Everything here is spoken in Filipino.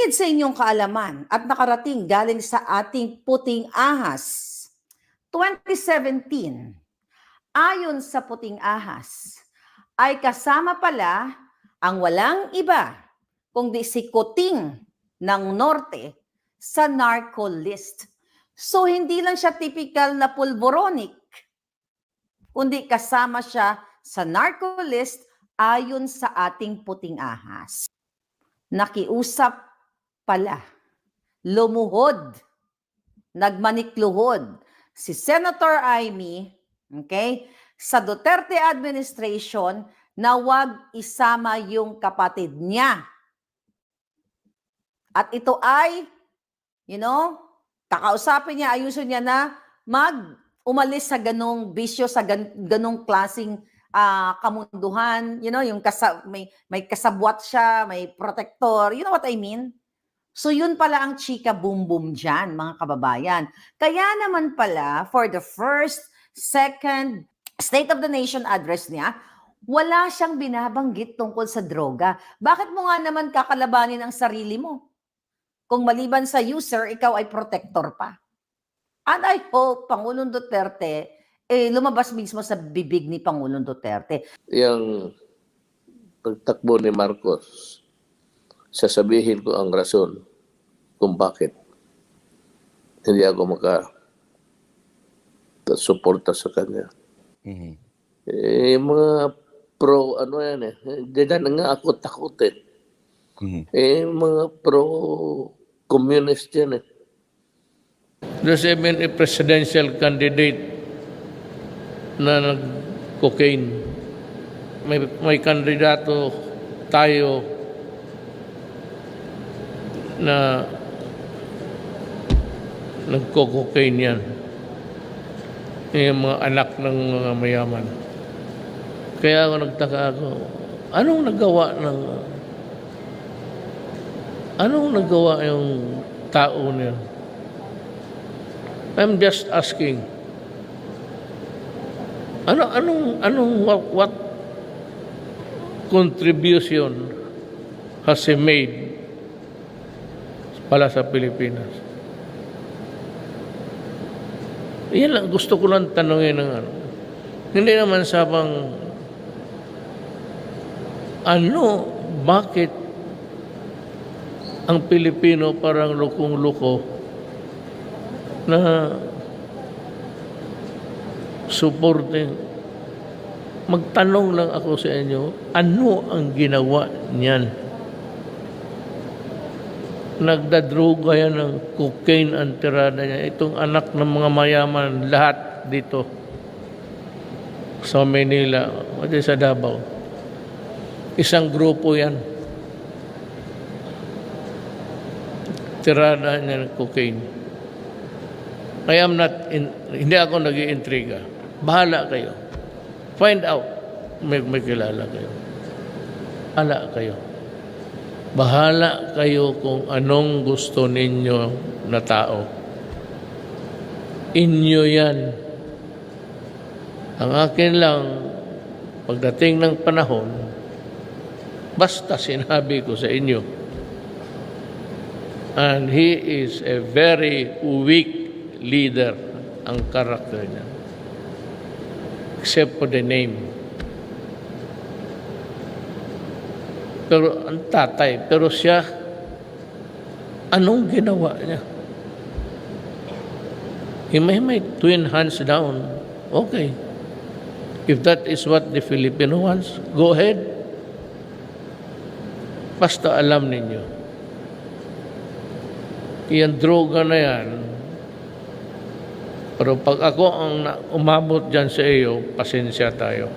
Lingid sa inyong kaalaman at nakarating galing sa ating puting ahas. 2017, ayon sa puting ahas, ay kasama pala ang walang iba kundi si Kuting ng Norte sa narco list. So hindi lang siya typical na pulboronic, kundi kasama siya sa narco list ayon sa ating puting ahas. Nakiusap pala, lumuhod, nagmanikluhod si Senator Amy, okay, sa Duterte administration na wag isama yung kapatid niya. At ito ay, kakausapin niya, ayusin niya na umalis sa ganong bisyo, sa ganong klaseng kamunduhan, yung may kasabwat siya, may protector, you know what I mean? So yun pala ang chika boom boom dyan, mga kababayan. Kaya naman pala, for the first, second State of the Nation address niya, wala siyang binabanggit tungkol sa droga. Bakit mo nga naman kakalabanin ang sarili mo? Kung maliban sa user, ikaw ay protector pa. And I hope Pangulong Duterte lumabas mismo sa bibig ni Pangulong Duterte. Yung pagtakbo ni Marcos, sasabihin ko ang rason kung bakit hindi ako maka-suporta sa kanya. Mm-hmm. Mga pro, ganyan nga ako takutin. Mm-hmm. Mga pro-communist yan . There's even a presidential candidate na nag-cocaine. May kandidato tayo na nagko-cocaine yan. Yung mga anak ng mga mayaman. Kaya ako nagtaka ako, anong nagawa yung tao niya? I'm just asking, what contribution has he made pala sa Pilipinas? Yan lang, gusto ko lang tanungin ng Hindi naman sabang bakit ang Pilipino parang lukong-luko na supporting. Magtanong lang ako sa inyo, ano ang ginawa niyan? Nagdadroga yan ng cocaine ang tirada niya. Itong anak ng mga mayaman, lahat dito sa Manila, o sa Davao. Isang grupo yan. Tirada niya ng cocaine. Hindi ako nag-iintriga. Bahala kayo. Find out. May kilala kayo. Bahala kayo kung anong gusto ninyo na tao. Inyo yan. Ang akin lang, pagdating ng panahon, basta sinabi ko sa inyo, and he is a very weak leader, ang karakter niya. Except for the name. Pero ang tatay, pero siya, anong ginawa niya? He may twin hands down. Okay. If that is what the Filipino wants, go ahead. Basta alam ninyo. Yan droga na yan. Pero pag ako ang umabot dyan sa iyo, pasensya tayo.